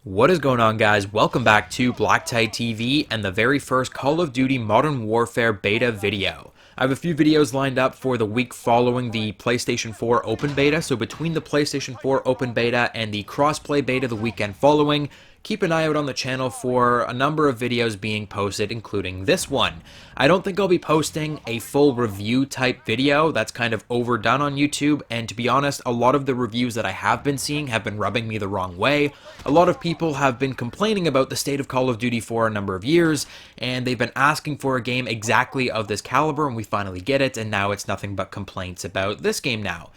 What is going on, guys? Welcome back to BlackTideTV and the very first Call of Duty Modern Warfare beta video. I have a few videos lined up for the week following the PlayStation 4 open beta, so between the PlayStation 4 open beta and the crossplay beta the weekend following, keep an eye out on the channel for a number of videos being posted, including this one. I don't think I'll be posting a full review type video. That's kind of overdone on YouTube, and to be honest, a lot of the reviews that I have been seeing have been rubbing me the wrong way. A lot of people have been complaining about the state of Call of Duty for a number of years, and they've been asking for a game exactly of this caliber, and we finally get it, and now it's nothing but complaints about this game now.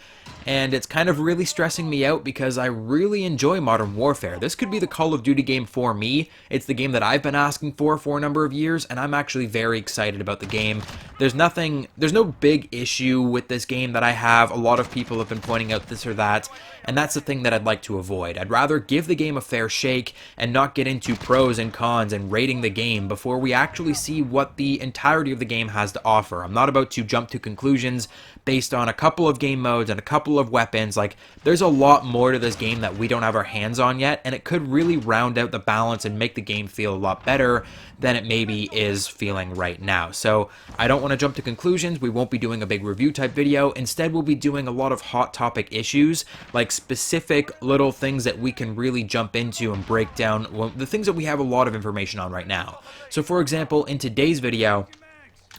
And it's kind of really stressing me out because I really enjoy Modern Warfare. This could be the Call of Duty game for me. It's the game that I've been asking for a number of years, and I'm actually very excited about the game. There's no big issue with this game that I have. A lot of people have been pointing out this or that, and that's the thing that I'd like to avoid. I'd rather give the game a fair shake and not get into pros and cons and rating the game before we actually see what the entirety of the game has to offer. I'm not about to jump to conclusions based on a couple of game modes and a couple of weapons. Like, there's a lot more to this game that we don't have our hands on yet, and it could really round out the balance and make the game feel a lot better than it maybe is feeling right now. So I don't want to jump to conclusions. We won't be doing a big review type video. Instead, we'll be doing a lot of hot topic issues, like specific little things that we can really jump into and break down, well, the things that we have a lot of information on right now. So for example, in today's video,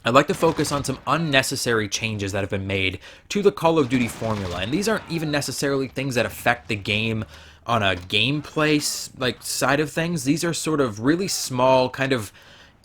I'd like to focus on some unnecessary changes that have been made to the Call of Duty formula, and these aren't even necessarily things that affect the game on a gameplay side of things. These are sort of really small, kind of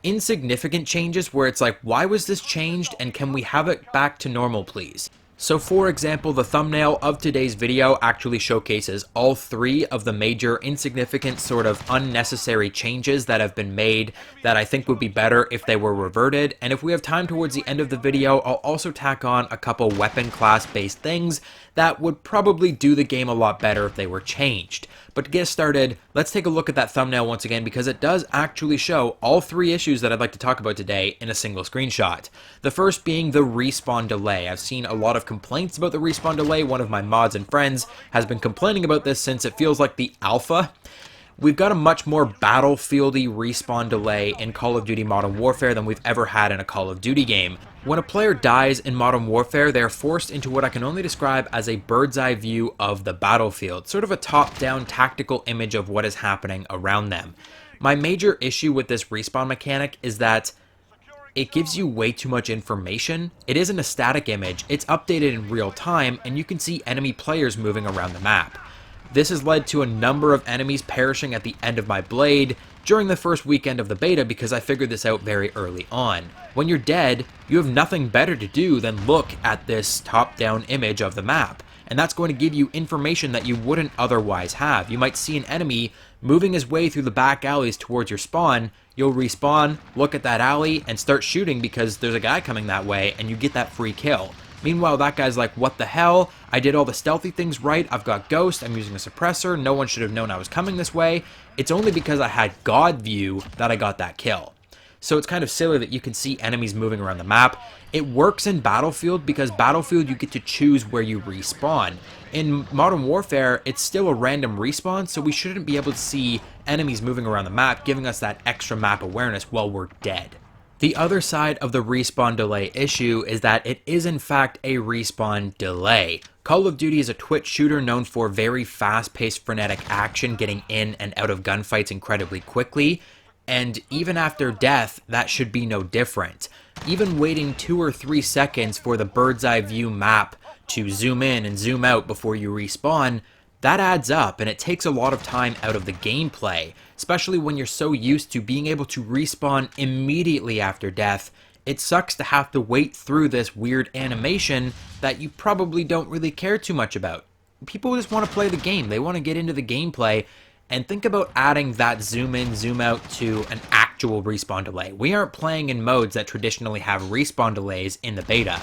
insignificant changes where it's like, why was this changed, and can we have it back to normal, please? So for example, the thumbnail of today's video actually showcases all three of the major insignificant sort of unnecessary changes that have been made that I think would be better if they were reverted. And if we have time towards the end of the video, I'll also tack on a couple weapon class based things that would probably do the game a lot better if they were changed. But to get started, let's take a look at that thumbnail once again, because it does actually show all three issues that I'd like to talk about today in a single screenshot. The first being the respawn delay. I've seen a lot of complaints about the respawn delay. One of my mods and friends has been complaining about this since it feels like the alpha. We've got a much more battlefieldy respawn delay in Call of Duty Modern Warfare than we've ever had in a Call of Duty game. When a player dies in Modern Warfare, they are forced into what I can only describe as a bird's eye view of the battlefield, sort of a top-down tactical image of what is happening around them. My major issue with this respawn mechanic is that it gives you way too much information. It isn't a static image, it's updated in real time, and you can see enemy players moving around the map. This has led to a number of enemies perishing at the end of my blade during the first weekend of the beta because I figured this out very early on. When you're dead, you have nothing better to do than look at this top-down image of the map, and that's going to give you information that you wouldn't otherwise have. You might see an enemy moving his way through the back alleys towards your spawn. You'll respawn, look at that alley, and start shooting because there's a guy coming that way, and you get that free kill. Meanwhile, that guy's like, what the hell? I did all the stealthy things right. I've got Ghost. I'm using a suppressor. No one should have known I was coming this way. It's only because I had God view that I got that kill. So it's kind of silly that you can see enemies moving around the map. It works in Battlefield because Battlefield you get to choose where you respawn. In Modern Warfare, it's still a random respawn, so we shouldn't be able to see enemies moving around the map, giving us that extra map awareness while we're dead. The other side of the respawn delay issue is that it is in fact a respawn delay. Call of Duty is a twitch shooter known for very fast-paced frenetic action, getting in and out of gunfights incredibly quickly, and even after death, that should be no different. Even waiting 2 or 3 seconds for the bird's eye view map to zoom in and zoom out before you respawn, that adds up, and it takes a lot of time out of the gameplay, especially when you're so used to being able to respawn immediately after death. It sucks to have to wait through this weird animation that you probably don't really care too much about. People just want to play the game. They want to get into the gameplay, and think about adding that zoom in, zoom out to an actual respawn delay. We aren't playing in modes that traditionally have respawn delays in the beta.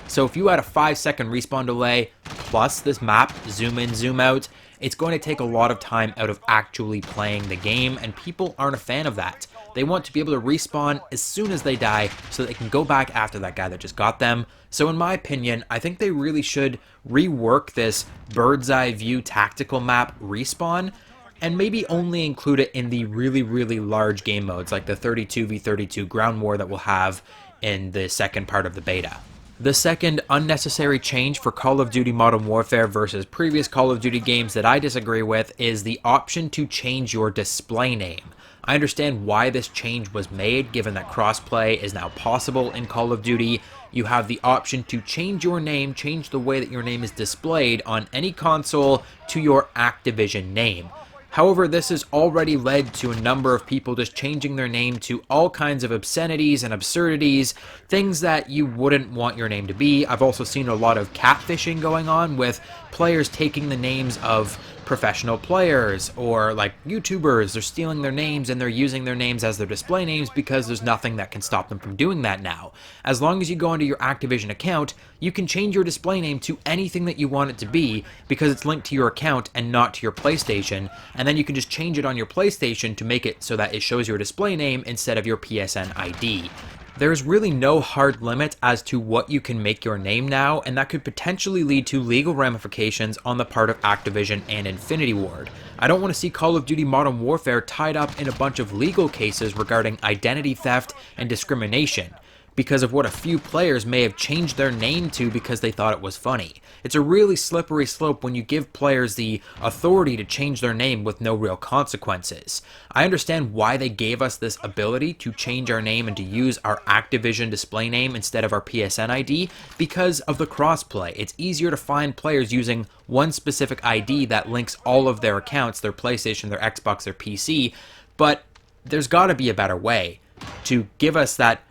So if you had a 5-second respawn delay plus this map, zoom in, zoom out, it's going to take a lot of time out of actually playing the game, and people aren't a fan of that. They want to be able to respawn as soon as they die so they can go back after that guy that just got them. So in my opinion, I think they really should rework this bird's eye view tactical map respawn and maybe only include it in the really, really large game modes like the 32v32 ground war that we'll have in the second part of the beta. The second unnecessary change for Call of Duty Modern Warfare versus previous Call of Duty games that I disagree with is the option to change your display name. I understand why this change was made, given that crossplay is now possible in Call of Duty. You have the option to change your name, change the way that your name is displayed on any console to your Activision name. However, this has already led to a number of people just changing their name to all kinds of obscenities and absurdities, things that you wouldn't want your name to be. I've also seen a lot of catfishing going on with players taking the names of professional players or like YouTubers. They're stealing their names and they're using their names as their display names because there's nothing that can stop them from doing that now. As long as you go into your Activision account, you can change your display name to anything that you want it to be because it's linked to your account and not to your PlayStation, and then you can just change it on your PlayStation to make it so that it shows your display name instead of your PSN ID. There's really no hard limit as to what you can make your name now, and that could potentially lead to legal ramifications on the part of Activision and Infinity Ward. I don't want to see Call of Duty Modern Warfare tied up in a bunch of legal cases regarding identity theft and discrimination, because of what a few players may have changed their name to because they thought it was funny. It's a really slippery slope when you give players the authority to change their name with no real consequences. I understand why they gave us this ability to change our name and to use our Activision display name instead of our PSN ID because of the crossplay. It's easier to find players using one specific ID that links all of their accounts, their PlayStation, their Xbox, their PC, but there's got to be a better way to give us that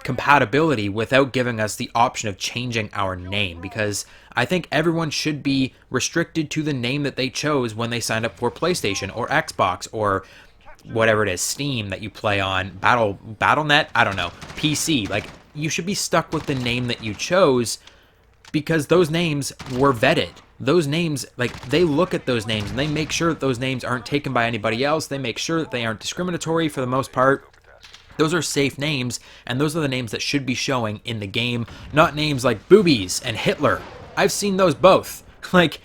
compatibility without giving us the option of changing our name, because I think everyone should be restricted to the name that they chose when they signed up for PlayStation or Xbox or whatever it is, Steam that you play on, Battle.net, I don't know, PC. Like, you should be stuck with the name that you chose because those names were vetted. Those names, like, they look at those names and they make sure that those names aren't taken by anybody else. They make sure that they aren't discriminatory for the most part. Those are safe names, and those are the names that should be showing in the game, not names like Boobies and Hitler. I've seen those both. Like,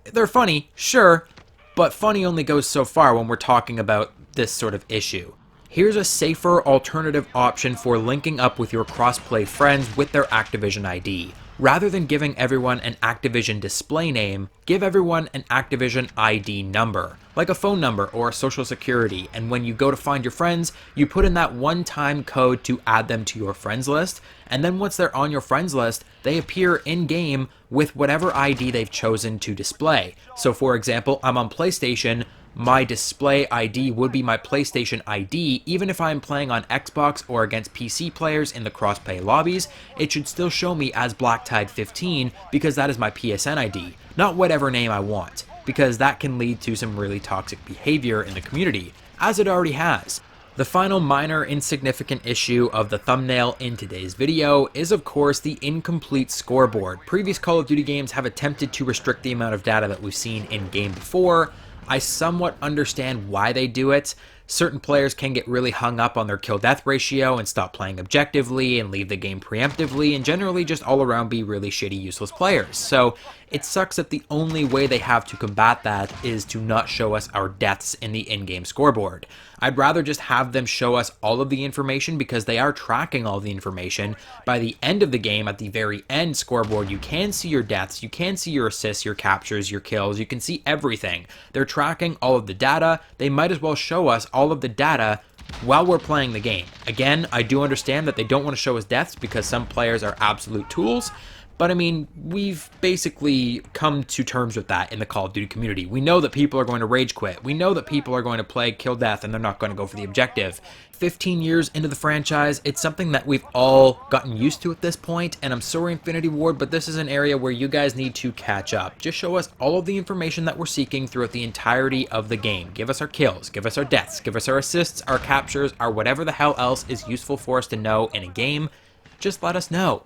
they're funny, sure, but funny only goes so far when we're talking about this sort of issue. Here's a safer alternative option for linking up with your crossplay friends with their Activision ID. Rather than giving everyone an Activision display name, give everyone an Activision ID number, like a phone number or a social security, and when you go to find your friends, you put in that one-time code to add them to your friends list, and then once they're on your friends list, they appear in-game with whatever ID they've chosen to display. So for example, I'm on PlayStation, my display ID would be my PlayStation ID. Even if I'm playing on Xbox or against PC players in the crossplay lobbies, it should still show me as BlackTide15 because that is my PSN ID, not whatever name I want, because that can lead to some really toxic behavior in the community, as it already has. The final minor insignificant issue of the thumbnail in today's video is of course the incomplete scoreboard. Previous Call of Duty games have attempted to restrict the amount of data that we've seen in-game before. I somewhat understand why they do it. Certain players can get really hung up on their kill-death ratio and stop playing objectively and leave the game preemptively and generally just all around be really shitty, useless players. So it sucks that the only way they have to combat that is to not show us our deaths in the in-game scoreboard. I'd rather just have them show us all of the information because they are tracking all of the information. By the end of the game, at the very end scoreboard, you can see your deaths, you can see your assists, your captures, your kills, you can see everything. They're tracking all of the data. They might as well show us all of the data while we're playing the game. Again, I do understand that they don't want to show us deaths because some players are absolute tools, but I mean, we've basically come to terms with that in the Call of Duty community. We know that people are going to rage quit. We know that people are going to play kill death and they're not going to go for the objective. 15 years into the franchise, it's something that we've all gotten used to at this point, and I'm sorry Infinity Ward, but this is an area where you guys need to catch up. Just show us all of the information that we're seeking throughout the entirety of the game. Give us our kills, give us our deaths, give us our assists, our captures, our whatever the hell else is useful for us to know in a game. Just let us know.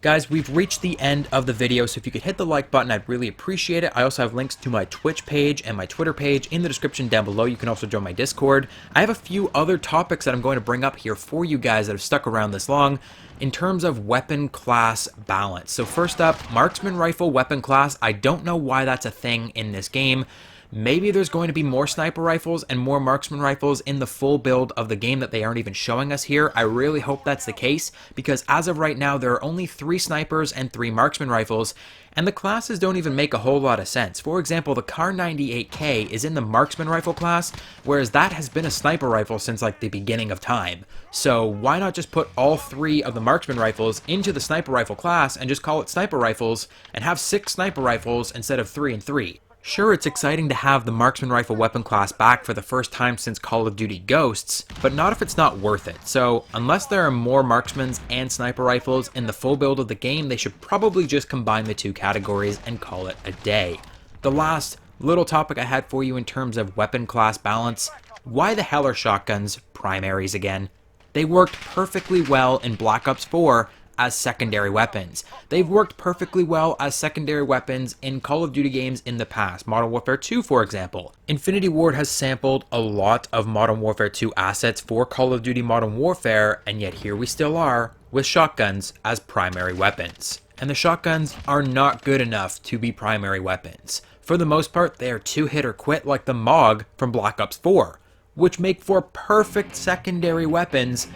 Guys, we've reached the end of the video, so if you could hit the like button, I'd really appreciate it. I also have links to my Twitch page and my Twitter page in the description down below. You can also join my Discord. I have a few other topics that I'm going to bring up here for you guys that have stuck around this long in terms of weapon class balance. So first up, marksman rifle weapon class. I don't know why that's a thing in this game. Maybe there's going to be more sniper rifles and more marksman rifles in the full build of the game that they aren't even showing us here. I really hope that's the case, because as of right now, there are only 3 snipers and 3 marksman rifles, and the classes don't even make a whole lot of sense. For example, the Kar 98K is in the marksman rifle class, whereas that has been a sniper rifle since like the beginning of time. So why not just put all 3 of the marksman rifles into the sniper rifle class and just call it sniper rifles and have 6 sniper rifles instead of 3 and 3? Sure, it's exciting to have the marksman rifle weapon class back for the first time since Call of Duty Ghosts, but not if it's not worth it. So unless there are more marksmans and sniper rifles in the full build of the game, they should probably just combine the 2 categories and call it a day. The last little topic I had for you in terms of weapon class balance: why the hell are shotguns primaries again? They worked perfectly well in Black Ops 4 as secondary weapons. They've worked perfectly well as secondary weapons in Call of Duty games in the past. Modern Warfare 2, for example. Infinity Ward has sampled a lot of Modern Warfare 2 assets for Call of Duty Modern Warfare, and yet here we still are with shotguns as primary weapons. And the shotguns are not good enough to be primary weapons. For the most part, they are 2-hit or quit like the MOG from Black Ops 4, which make for perfect secondary weapons.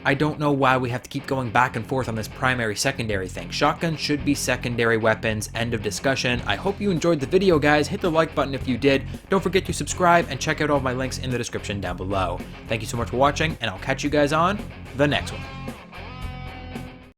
I don't know why we have to keep going back and forth on this primary-secondary thing. Shotguns should be secondary weapons, end of discussion. I hope you enjoyed the video, guys. Hit the like button if you did. Don't forget to subscribe and check out all of my links in the description down below. Thank you so much for watching, and I'll catch you guys on the next one.